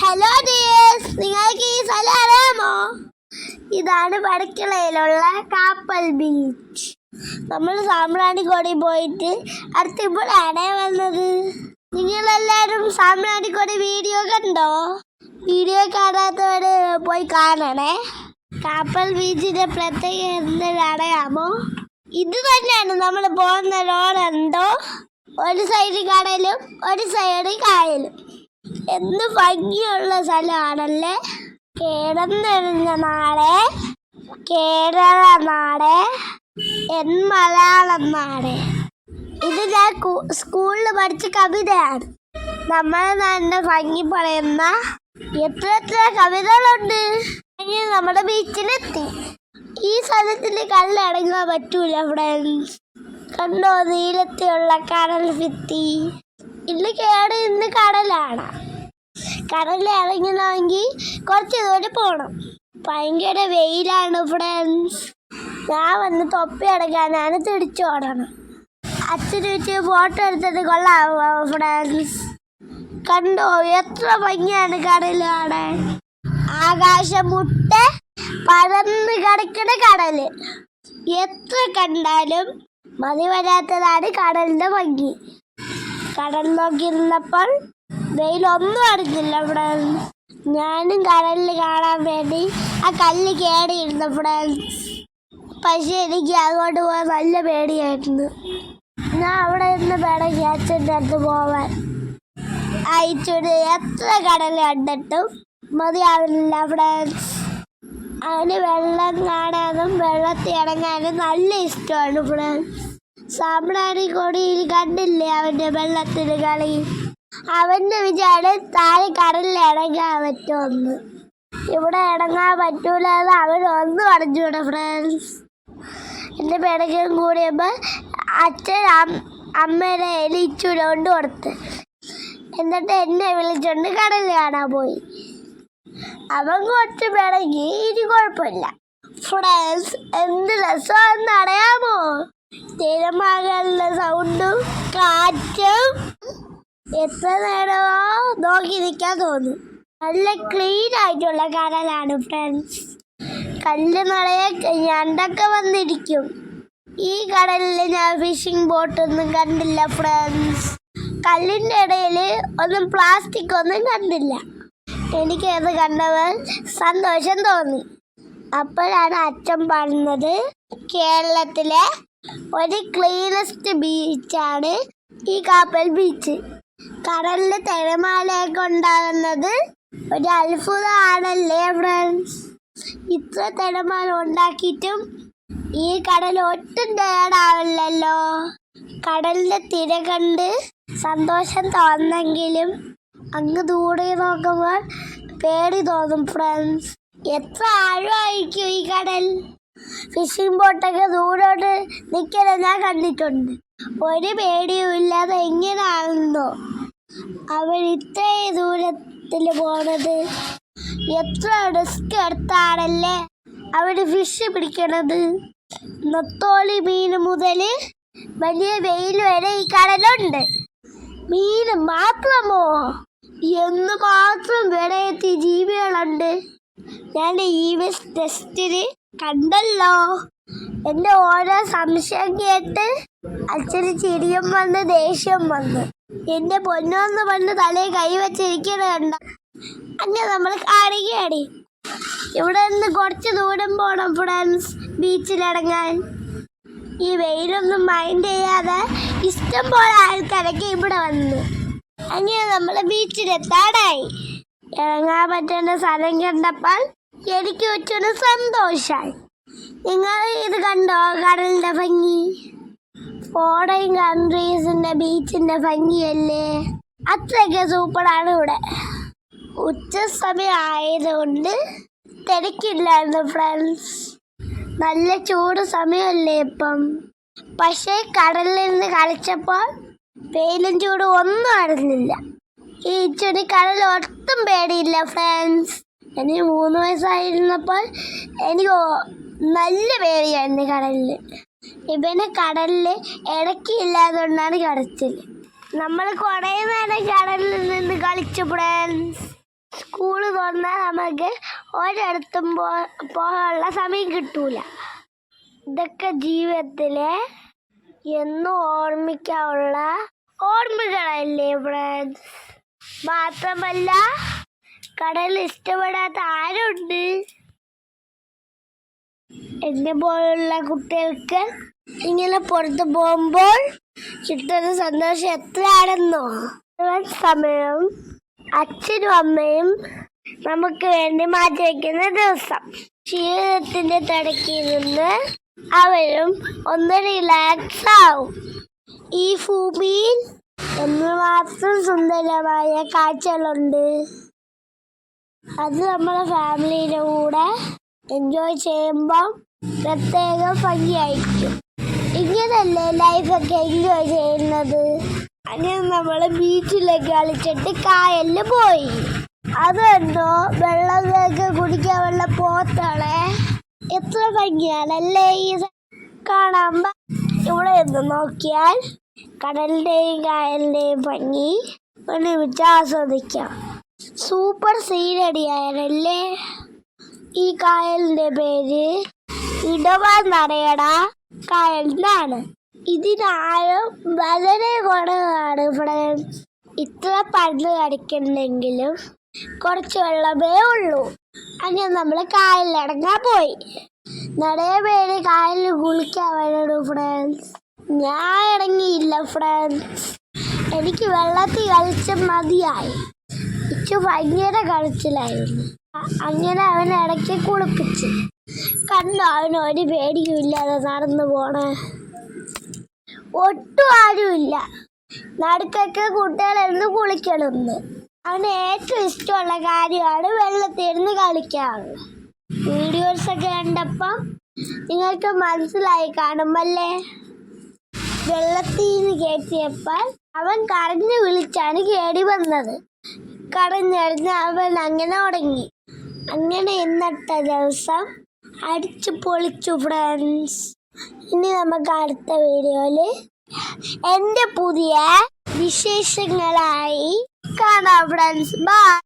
Hello dears, നിങ്ങൾക്ക് ഈ സ്ഥലം അറിയാമോ? ഇതാണ് പടക്കളയിലുള്ള കാപ്പൽ ബീച്ച്. നമ്മൾ സാമ്പ്രാണിക്കൊടി പോയിട്ട് അടുത്തിപ്പോഴാണ് വന്നത്. നിങ്ങളെല്ലാവരും സാമ്പ്രാണിക്കൊടി വീഡിയോ കണ്ടോ? വീഡിയോ കാണാത്തവര് പോയി കാണണേ. കാപ്പൽ ബീച്ചിന്റെ പ്രത്യേകത എന്താണെന്നറിയാമോ? ഇത് തന്നെയാണ് നമ്മൾ പോകുന്ന റോഡുണ്ടോ, ഒരു സൈഡ് കടലും ഒരു സൈഡ് കായലും. എന്ത് ഭംഗിയുള്ള സ്ഥലമാണല്ലേ. കേരള നാട്, കേരള നാട്, മലയാളം നാട്. ഇത് ഞാൻ സ്കൂളിൽ പഠിച്ച കവിതയാണ്. നമ്മുടെ നാടിന്റെ ഭംഗി പറയുന്ന എത്ര കവിതകളുണ്ട്. നമ്മുടെ ബീച്ചിലെത്തി. ഈ സ്ഥലത്തിൽ കല്ലിറങ്ങാൻ പറ്റൂല ഫ്രണ്ട്സ്. കണ്ടോ നീലത്തിലുള്ള കടൽ ഭിത്തി. ഇന്ന് ഇന്ന് കടലാണ്. കടലിൽ ഇറങ്ങണമെങ്കിൽ കുറച്ച് ദൂരം പോകണം. ഭയങ്കര വെയിലാണ് ഫ്രണ്ട്സ്. ഞാൻ വന്ന് തൊപ്പി അടക്കാനാണ് തിരിച്ചോടണം. അച്ഛന് വെച്ച് ഫോട്ടോ എടുത്തിട്ട് കൊള്ളാമോ ഫ്രണ്ട്സ്? കണ്ടോ എത്ര ഭംഗിയാണ് കടൽ കാണാൻ. ആകാശം മുട്ട പരന്ന് കിടക്കുന്ന കടല്. എത്ര കണ്ടാലും മതി വരാത്തതാണ് കടലിന്റെ ഭംഗി. കടൽ നോക്കിയിരുന്നപ്പോൾ വെയിലൊന്നും അറിഞ്ഞില്ല ഫ്രണ്ട്സ്. ഞാനും കടലിൽ കാണാൻ വേണ്ടി ആ കല്ല് കേടിയിരുന്നു ഫ്രണ്ട്സ്. പക്ഷെ എനിക്ക് അങ്ങോട്ട് പോകാൻ നല്ല പേടിയായിരുന്നു. ഞാൻ അവിടെ നിന്ന് പേടക്കി അച്ഛൻ്റെ അടുത്ത് പോവാൻ. അയച്ചോട് എത്ര കടൽ കണ്ടിട്ടും മതിയാവില്ല ഫ്രണ്ട്സ്. അവന് വെള്ളം കാണാനും വെള്ളത്തിൽ ഇറങ്ങാനും നല്ല ഇഷ്ടമാണ് ഫ്രണ്ട്സ്. സാമ്പ്രാണിക്കൊടിയിൽ കണ്ടില്ലേ അവൻ്റെ വെള്ളത്തിൽ കളി. അവൻ്റെ വിചാരം താഴെ കടലിൽ ഇറങ്ങാൻ പറ്റുമെന്ന്. ഇവിടെ ഇറങ്ങാൻ പറ്റൂലെന്ന് അവനൊന്നും അറിഞ്ഞൂടെ ഫ്രണ്ട്സ്. എൻ്റെ പിടക്കും കൂടിയപ്പോൾ അച്ഛൻ അമ്മയുടെ ഇച്ചൂടെ കൊണ്ട് കൊടുത്ത്, എന്നിട്ട് എന്നെ വിളിച്ചോണ്ട് കടലിൽ കാണാൻ പോയി. അവൻ കുറച്ച് പിടങ്ങി. ഇനി കുഴപ്പമില്ല ഫ്രണ്ട്സ്. എന്ത് രസമാണെന്ന് അറിയാമോ? തിരമാലകളുടെ സൗണ്ടും കാറ്റും. എത്ര നേരമോ നോക്കി നിൽക്കാൻ തോന്നും. നല്ല ക്ലീൻ ആയിട്ടുള്ള കടലാണ് ഫ്രണ്ട്സ്. കല്ല് നിറയെ ഞണ്ടൊക്കെ വന്നിരിക്കും. ഈ കടലിൽ ഞാൻ ഫിഷിംഗ് ബോട്ടൊന്നും കണ്ടില്ല ഫ്രണ്ട്സ്. കല്ലിൻ്റെ ഇടയിൽ ഒന്നും പ്ലാസ്റ്റിക് ഒന്നും കണ്ടില്ല. എനിക്കത് കണ്ടവർ സന്തോഷം തോന്നി. അപ്പോഴാണ് അച്ഛൻ പറഞ്ഞത് കേരളത്തിലെ ഒരു ക്ലീനസ്റ്റ് ബീച്ചാണ് ഈ കാപ്പൽ ബീച്ച്. കടലിൽ തിരമാലയൊക്കെ ഉണ്ടാകുന്നത് ഒരു അത്ഭുതമാണല്ലേ ഫ്രണ്ട്സ്. ഇത്ര തിരമാല ഉണ്ടാക്കിയിട്ടും ഈ കടൽ ഒട്ടും ടയേർഡാവില്ലല്ലോ. കടലിൻ്റെ തിര കണ്ട് സന്തോഷം തോന്നെങ്കിലും അങ്ങ് ദൂരെ നോക്കുമ്പോൾ പേടി തോന്നും ഫ്രണ്ട്സ്. എത്ര ആഴമായിരിക്കും ഈ കടൽ. ഫിഷിംഗ് ബോട്ടൊക്കെ ദൂരോട്ട് നിൽക്കല ഞാൻ കണ്ടിട്ടുണ്ട്. ഒരു പേടിയും ഇല്ലാതെ എങ്ങനെയാണെന്നോ അവർ ഇത്രയും ദൂരത്തിൽ പോണത്. എത്ര റിസ്ക് എടുത്താണല്ലേ അവർ ഫിഷ് പിടിക്കണത്. നത്തോലി മീൻ മുതൽ വലിയ വെയിൽ വരെ ഈ കടലുണ്ട്. മീൻ മാത്രമോ, എന്ന് മാത്രം വെറൈറ്റി ജീവികളുണ്ട്. ഞാൻ ഈ ടെസ്റ്റിന് കണ്ടല്ലോ. എൻ്റെ ഓരോ സംശയം കേട്ട് അച്ഛന് ചിരിയും വന്ന് ദേഷ്യം വന്നു. എൻ്റെ പൊന്നോന്ന് പറഞ്ഞ് തലയിൽ കൈവച്ചിരിക്കണ കണ്ട. അങ്ങനെ നമ്മൾ കാണുകയാണ്. ഇവിടെ നിന്ന് കുറച്ച് ദൂരം പോകണം ഫ്രണ്ട്സ് ബീച്ചിലിറങ്ങാൻ. ഈ വെയിലൊന്നും മൈൻഡ് ചെയ്യാതെ ഇഷ്ടം പോലെ ആൾക്കാരൊക്കെ ഇവിടെ വന്നു. അങ്ങനെ നമ്മൾ ബീച്ചിലെത്താടായി. ഇറങ്ങാൻ പറ്റുന്ന സ്ഥലം കണ്ടപ്പോൾ എനിക്ക് ഒറ്റൊരു സന്തോഷമായി. നിങ്ങൾ ഇത് കണ്ടോ കടലിൻ്റെ ഭംഗി? ഫോറിൻ കൺട്രീസിൻ്റെ ബീച്ചിൻ്റെ ഭംഗിയല്ലേ. അത്രയൊക്കെ സൂപ്പറാണ് ഇവിടെ. ഉച്ച സമയം ആയതുകൊണ്ട് തിരക്കില്ലായിരുന്നു ഫ്രണ്ട്സ്. നല്ല ചൂട് സമയമല്ലേ ഇപ്പം. പക്ഷേ കടലിൽ നിന്ന് കളിച്ചപ്പോൾ വെയിലും ചൂടും ഒന്നും അറിഞ്ഞില്ല. ഈ ചുടി കടൽ ഒട്ടും പേടിയില്ല ഫ്രണ്ട്സ്. എനിക്ക് 3 വയസ്സായിരുന്നപ്പോൾ എനിക്ക് നല്ല പേടിയായിരുന്നു കടലിൽ. ഇവനെ കടലിൽ ഇടയ്ക്കില്ലാതുകൊണ്ടാണ് കടച്ചിൽ. നമ്മൾ കുറേ നേരം കടലിൽ നിന്ന് കളിച്ചു ഫ്രണ്ട്സ്. തുറന്നാൽ നമുക്ക് ഒരിടത്തും പോകാനുള്ള സമയം കിട്ടൂല. ഇതൊക്കെ ജീവിതത്തിലെ എന്നും ഓർമ്മിക്കാനുള്ള ഓർമ്മകളല്ലേ ഫ്രണ്ട്സ്. മാത്രമല്ല കടൽ ഇഷ്ടപ്പെടാത്ത ആരുണ്ട്? എന്നെ പോലുള്ള കുട്ടികൾക്ക് ഇങ്ങനെ പുറത്ത് പോകുമ്പോൾ കിട്ടുന്ന സന്തോഷം എത്രയാണെന്നോ. സമയം അച്ഛനും അമ്മയും നമുക്ക് വേണ്ടി മാറ്റി വയ്ക്കുന്ന ദിവസം. ജീവിതത്തിന്റെ തിരക്കിൽ നിന്ന് അവരും ഒന്ന് റിലാക്സ് ആവും. ഈ ഭൂമിയിൽ എന്തുമാത്രം സുന്ദരമായ കാഴ്ചകളുണ്ട്. അത് നമ്മളെ ഫാമിലിയുടെ കൂടെ എൻജോയ് ചെയ്യുമ്പോൾ പ്രത്യേക ഭംഗിയായിരിക്കും. ഇങ്ങനല്ലേ ലൈഫൊക്കെ എൻജോയ് ചെയ്യുന്നത്. അങ്ങനെ നമ്മൾ ബീച്ചിലേക്ക് കളിച്ചിട്ട് കായലിൽ പോയി. അതുകൊണ്ടോ വെള്ളമൊക്കെ കുടിക്കാനുള്ള പോത്തളെ എത്ര ഭംഗിയാണല്ലേ ഈ കാണാൻ. ഇവിടെ നിന്ന് നോക്കിയാൽ കടലിന്റെയും കായലിന്റെയും ഭംഗി ഒരുമിച്ച് ആസ്വദിക്കാം. സൂപ്പർ സീനടിയാണല്ലേ. ഈ കായലിന്റെ പേര് ഇടവനടയട കായലിനാണ്. ഇതിനാഴം വളരെ കുറവാണ് ഫ്രണ്ട്സ്. ഇത്ര പണ്ട് കളിക്കുന്നെങ്കിലും കുറച്ച് വെള്ളമേ ഉള്ളൂ. അങ്ങനെ നമ്മൾ കായലിലിറങ്ങാൻ പോയി. നിറയെ പേര് കായലിൽ കുളിക്കാൻ വേണം ഫ്രണ്ട്സ്. ഞാൻ ഇറങ്ങിയില്ല ഫ്രണ്ട്സ്. എനിക്ക് വെള്ളത്തിൽ കളിച്ച മതിയായി. എനിക്ക് ഭയങ്കര കളിച്ചിലായിരുന്നു. അങ്ങനെ അവൻ ഇടയ്ക്ക് കുളിപ്പിച്ച്. കണ്ടോ അവന് ഒരു പേടിയും ഇല്ലാതെ നടന്നു പോണേ. ഒട്ടും ആരുമില്ല. നടുക്കൊക്കെ കുട്ടികളെന്ന് കുളിക്കണമെന്ന്. അവന് ഏറ്റവും ഇഷ്ടമുള്ള കാര്യമാണ് വെള്ളത്തിരുന്ന് കളിക്കാറുള്ളത്. വീഡിയോസൊക്കെ കണ്ടപ്പം നിങ്ങൾക്ക് മനസ്സിലായി കാണുമല്ലേ. വെള്ളത്തിൽ നിന്ന് കയറ്റിയപ്പോൾ അവൻ കരഞ്ഞു വിളിച്ചാണ് കേടി വന്നത്. കരഞ്ഞറിഞ്ഞ് അവൻ അങ്ങനെ ഉടങ്ങി. അങ്ങനെ ഇന്നത്തെ ദിവസം അടിച്ചു പൊളിച്ചു ഫ്രണ്ട്സ്. ഇനി നമുക്ക് അടുത്ത വീഡിയോയിൽ എൻ്റെ പുതിയ വിശേഷങ്ങളായി കാണാം ഫ്രണ്ട്സ്. ബൈ.